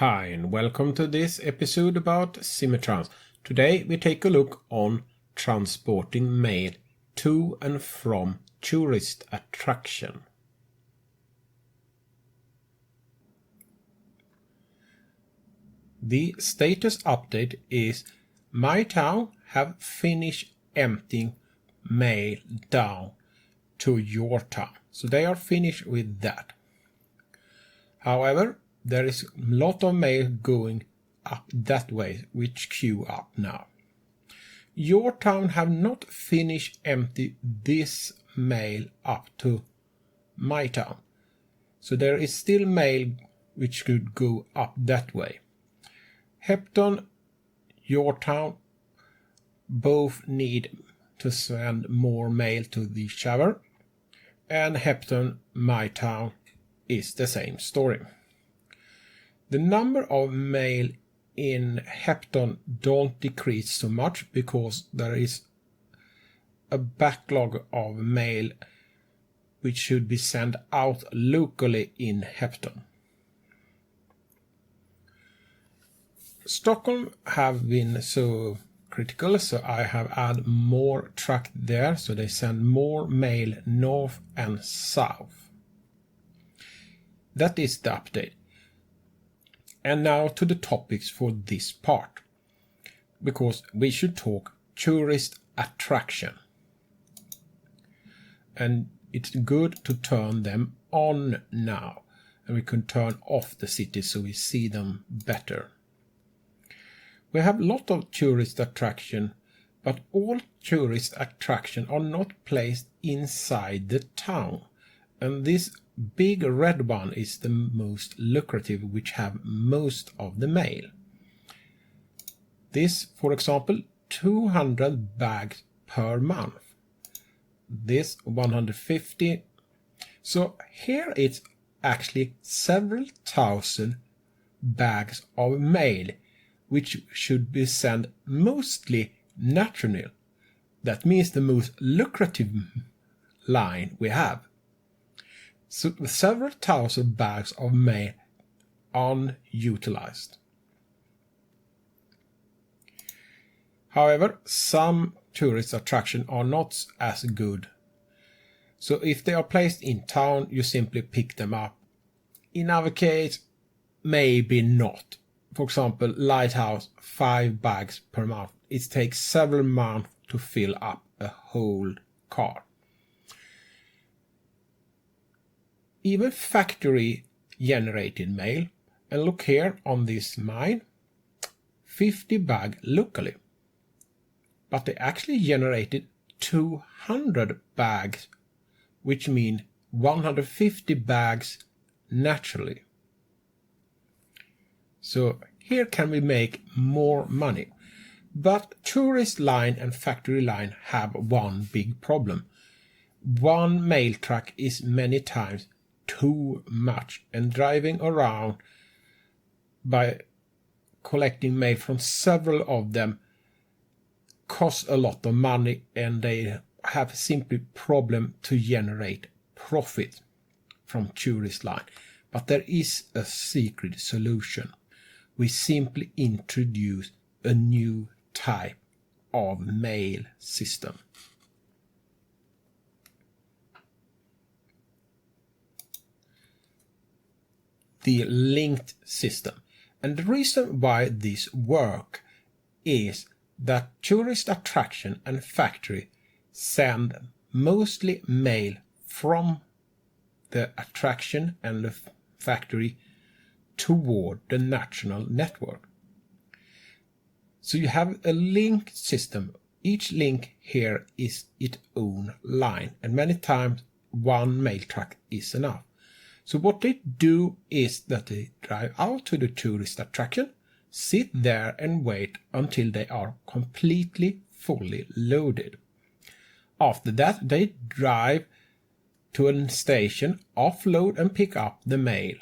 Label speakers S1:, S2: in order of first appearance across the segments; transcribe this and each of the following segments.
S1: Hi and welcome to this episode about Simutrans. Today we take a look on transporting mail to and from tourist attraction. The status update is my town have finished emptying mail down to your town. So they are finished with that. However, there is a lot of mail going up that way, which queue up now. Your town have not finished empty this mail up to my town. So there is still mail which could go up that way. Hepton, your town, both need to send more mail to the shower. And Hepton, my town, is the same story. The number of mail in Hepton don't decrease so much because there is a backlog of mail which should be sent out locally in Hepton. Stockholm have been so critical, so I have added more truck there, so they send more mail north and south. That is the update. And now to the topics for this part, because we should talk tourist attraction. And it's good to turn them on now, and we can turn off the city so we see them better. We have a lot of tourist attraction, but all tourist attraction are not placed inside the town, and this big red one is the most lucrative, which have most of the mail. This, for example, 200 bags per month. This 150. So here it's actually several thousand bags of mail, which should be sent mostly national. That means the most lucrative line we have. So several thousand bags of mail unutilized. However, some tourist attractions are not as good. So if they are placed in town, you simply pick them up. In our case, maybe not. For example, Lighthouse, 5 bags per month. It takes several months to fill up a whole car. Even factory generated mail, and look here on this mine, 50 bags locally. But they actually generated 200 bags, which means 150 bags naturally. So here can we make more money. But tourist line and factory line have one big problem. One mail truck is many times too much, and driving around by collecting mail from several of them costs a lot of money, and they have simply problem to generate profit from tourist line. But there is a secret solution. We simply introduce a new type of mail system. The linked system. And the reason why this works is that tourist attraction and factory send mostly mail from the attraction and the factory toward the national network. So you have a linked system. Each link here is its own line, and many times one mail truck is enough. So what they do is that they drive out to the tourist attraction, sit there and wait until they are completely fully loaded. After that, they drive to a station, offload and pick up the mail,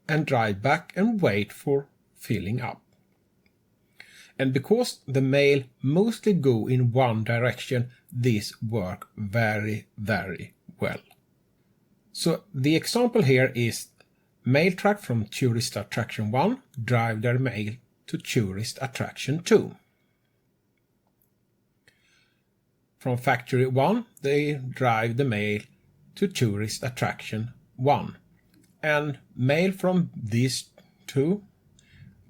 S1: and drive back and wait for filling up. And because the mail mostly go in one direction, this works very, very well. So the example here is mail track from tourist attraction 1 drive their mail to tourist attraction 2. From factory 1 they drive the mail to tourist attraction 1, and mail from these two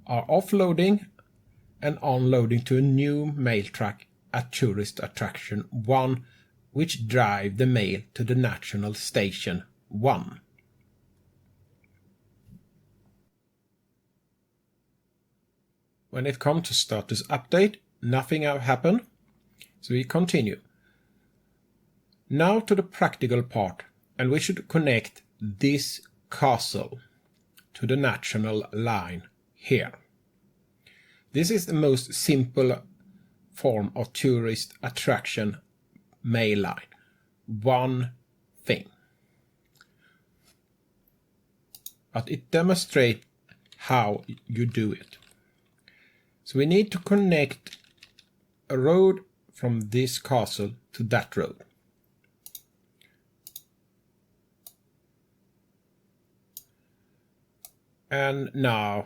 S1: are offloading and onloading to a new mail track at tourist attraction 1, which drive the mail to the national station 1. When it comes to status update, nothing have happened, so we continue. Now to the practical part, and we should connect this castle to the national line here. This is the most simple form of tourist attraction mail line. One thing. But it demonstrates how you do it. So we need to connect a road from this castle to that road. And now,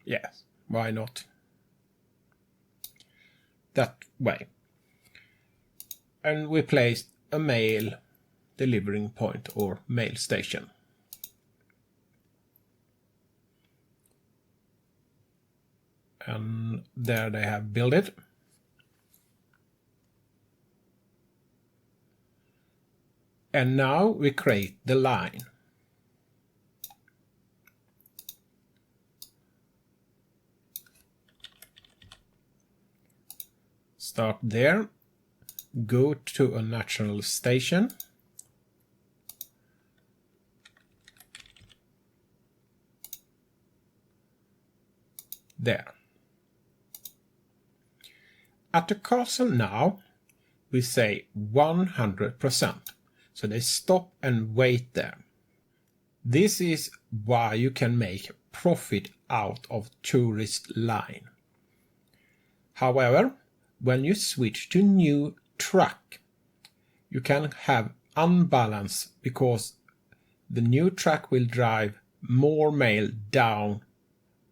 S1: yes, why not? That way. And we placed a mail delivering point or mail station. And there they have built it. And now we create the line. Start there, go to a national station, there. At the castle now, we say 100%, so they stop and wait there. This is why you can make profit out of tourist line. However, when you switch to new track, you can have unbalance because the new track will drive more mail down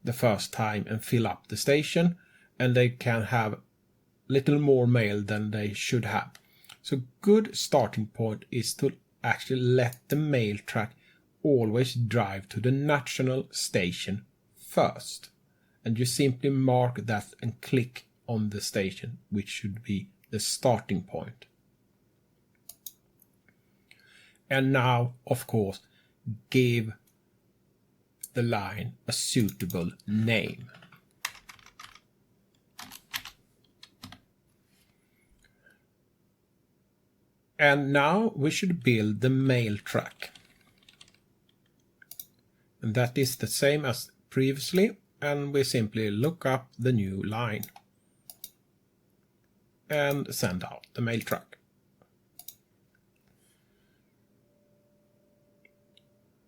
S1: the first time and fill up the station, and they can have little more mail than they should have. So good starting point is to actually let the mail track always drive to the national station first, and you simply mark that and click on the station, which should be the starting point. And now, of course, give the line a suitable name. And now we should build the mail track. And that is the same as previously, and we simply look up the new line and send out the mail track.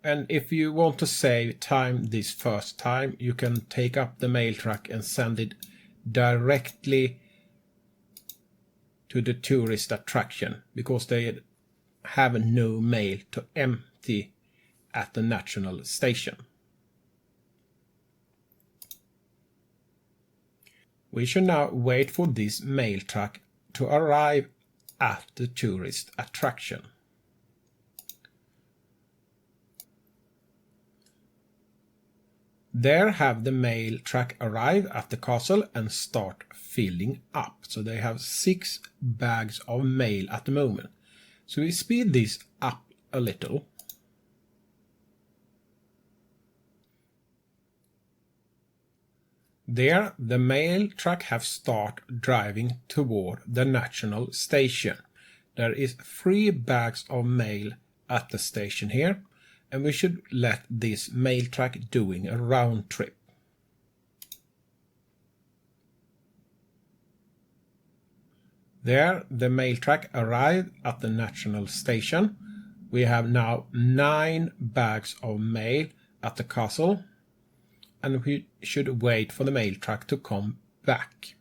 S1: And if you want to save time this first time, you can take up the mail track and send it directly to the tourist attraction, because they have no mail to empty at the national station. We should now wait for this mail track to arrive at the tourist attraction. There have the mail track arrive at the castle and start filling up. So they have 6 bags of mail at the moment. So we speed this up a little. There the mail truck have started driving toward the national station. There is 3 bags of mail at the station here, and we should let this mail truck doing a round trip. There the mail truck arrived at the national station. We have now 9 bags of mail at the castle, and we should wait for the mail truck to come back.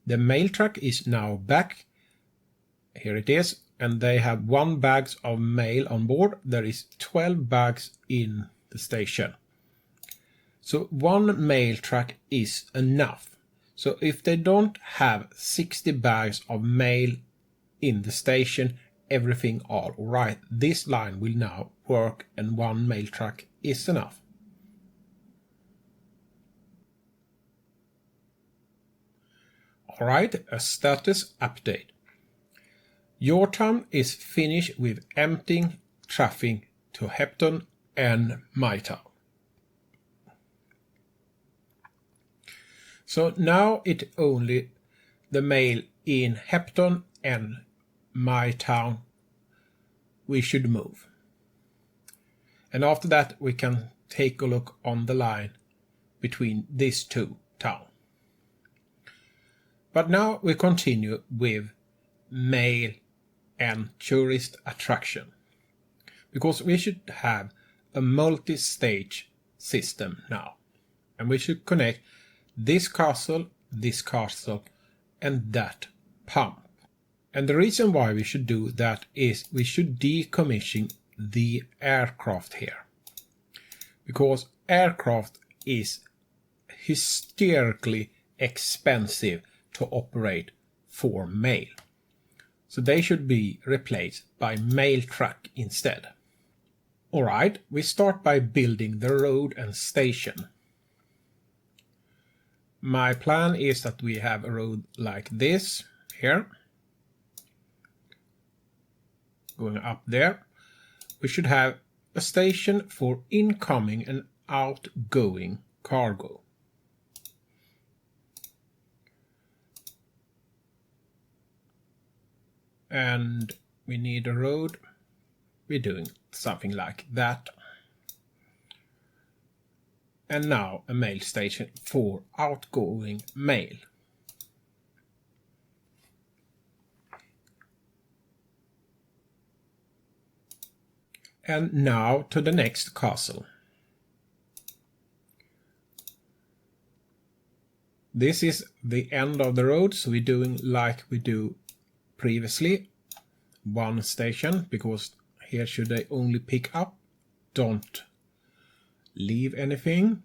S1: The mail truck is now back. Here it is, and they have 1 bag of mail on board. There is 12 bags in the station. So 1 mail truck is enough. So if they don't have 60 bags of mail in the station, everything all right. This line will now work and 1 mail truck is enough. Alright, a status update. Yorktown is finished with emptying traffic to Hepton and my town. So now it only the mail in Hepton and my town we should move. And after that we can take a look on the line between these 2 towns. But now we continue with mail and tourist attraction, because we should have a multi-stage system now, and we should connect this castle, and that pump. And the reason why we should do that is we should decommission the aircraft here, because aircraft is hysterically expensive to operate for mail. So they should be replaced by mail truck instead. Alright, we start by building the road and station. My plan is that we have a road like this here, going up there. We should have a station for incoming and outgoing cargo. And we need a road. We're doing something like that. And now a mail station for outgoing mail. And now to the next castle. This is the end of the road, so we're doing like we do previously. 1 station, because here should they only pick up, don't leave anything.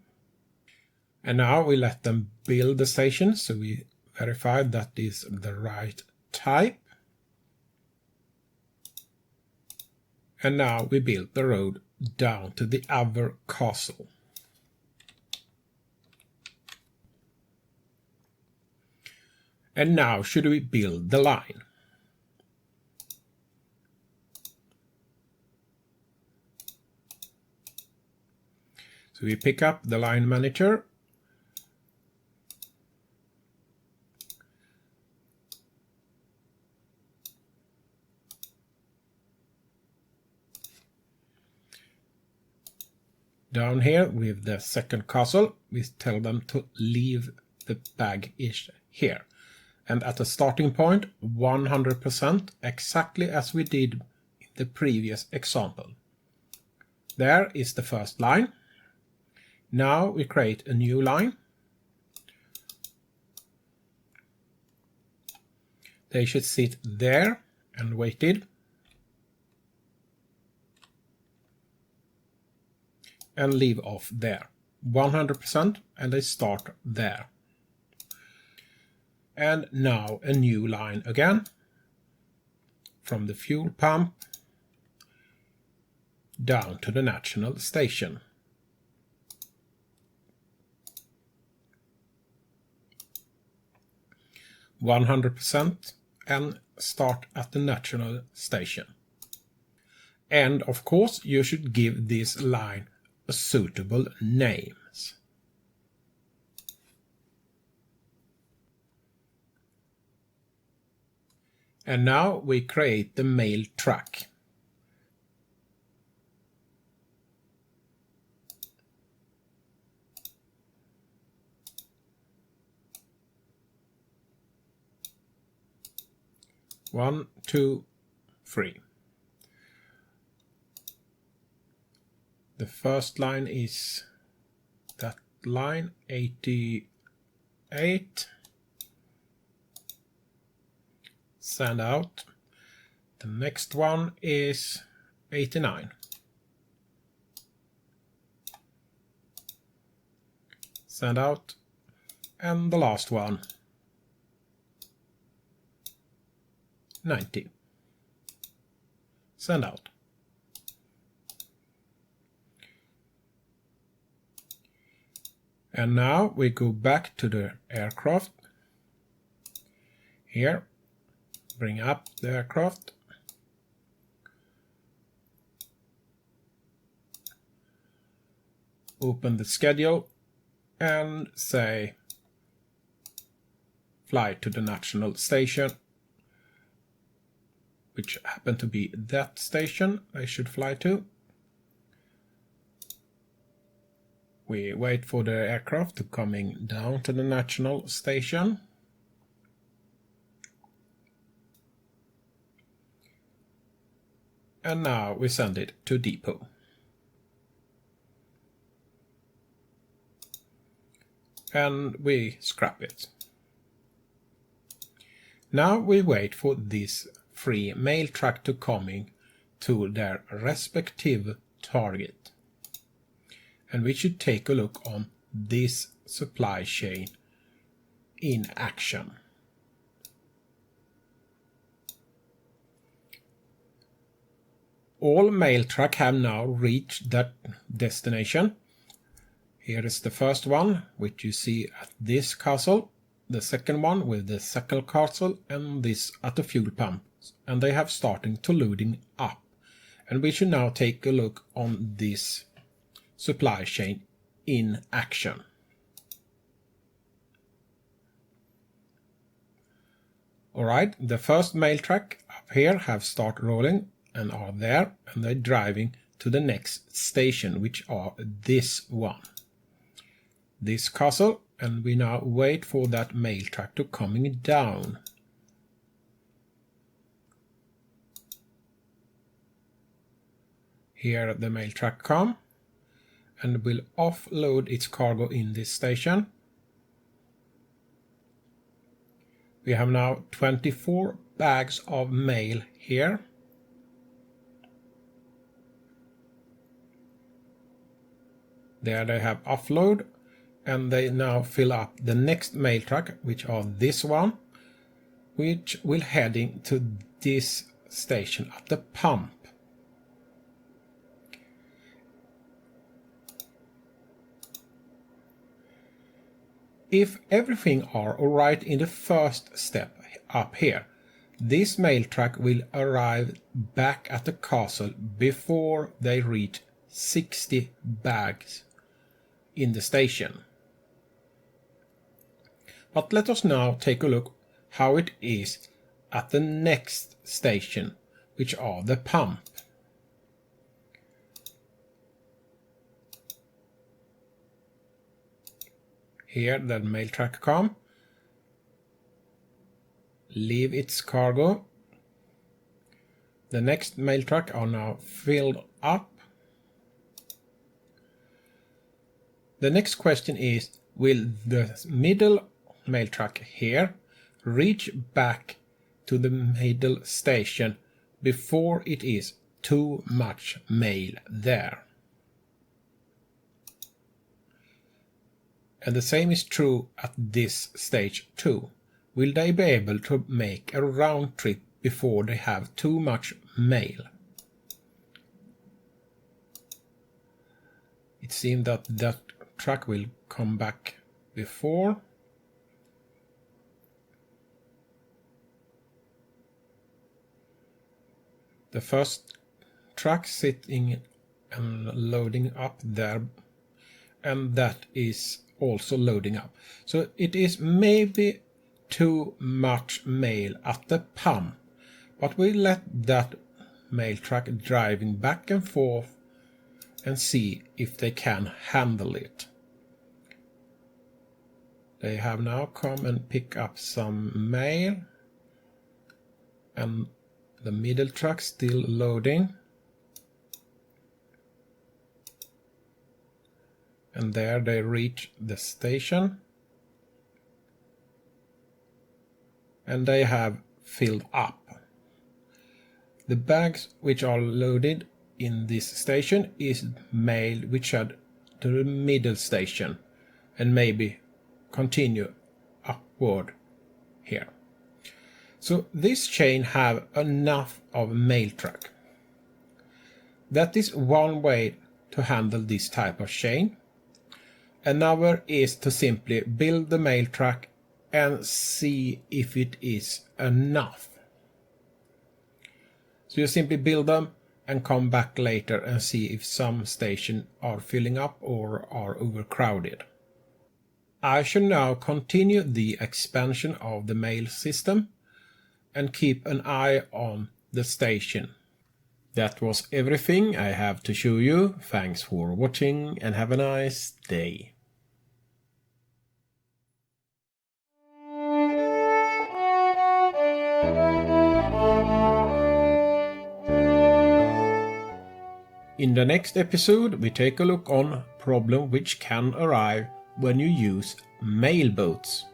S1: And now we let them build the station, so we verify that is the right type. And now we build the road down to the other castle. And now should we build the line? So we pick up the line manager. Down here with the second castle, we tell them to leave the baggage here. And at the starting point, 100%, exactly as we did in the previous example. There is the first line. Now we create a new line. They should sit there and waited. And leave off there. 100%, and they start there. And now a new line again. From the fuel pump down to the national station. %, and start at the national station. And of course you should give this line a suitable names. And now we create the mail truck. One, two, three. The first line is that line 88. Send out. The next one is 89. Send out. And the last one, 90. Send out. And now we go back to the aircraft. Here, bring up the aircraft. Open the schedule and say fly to the national station, which happen to be that station I should fly to. We wait for the aircraft to coming down to the national station. And now we send it to depot. And we scrap it. Now we wait for this 3 mail truck to coming to their respective target. And we should take a look on this supply chain in action. All mail trucks have now reached that destination. Here is the first one, which you see at this castle, the second one with the second castle, and this at the fuel pump. And they have starting to loading up. And we should now take a look on this supply chain in action. Alright, the first mail truck up here have started rolling and are there, and they're driving to the next station, which are this one. This castle, and we now wait for that mail truck to coming down. Here the mail truck come and will offload its cargo in this station. We have now 24 bags of mail here. There they have offload, and they now fill up the next mail truck, which are this one, which will heading to this station at the pump. If everything are alright in the first step up here, this mail truck will arrive back at the castle before they reach 60 bags in the station. But let us now take a look how it is at the next station, which are the pump. Here the mail truck come, leave its cargo. The next mail truck are now filled up. The next question is, will the middle mail truck here reach back to the middle station before it is too much mail there? And the same is true at this stage too. Will they be able to make a round trip before they have too much mail? It seems that that truck will come back before. The first truck sitting and loading up there, and that is also loading up. So it is maybe too much mail at the pump, but we let that mail truck driving back and forth and see if they can handle it. They have now come and pick up some mail, and the middle truck still loading. And there they reach the station. And they have filled up. The bags which are loaded in this station is mail which are to the middle station and maybe continue upward here. So this chain have enough of mail track. That is one way to handle this type of chain. Another is to simply build the mail track and see if it is enough. So you simply build them and come back later and see if some stations are filling up or are overcrowded. I shall now continue the expansion of the mail system and keep an eye on the station. That was everything I have to show you. Thanks for watching and have a nice day. In the next episode we take a look on problem which can arrive when you use mailboats.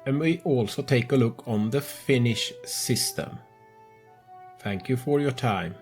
S1: And we also take a look on the Finnish system. Thank you for your time.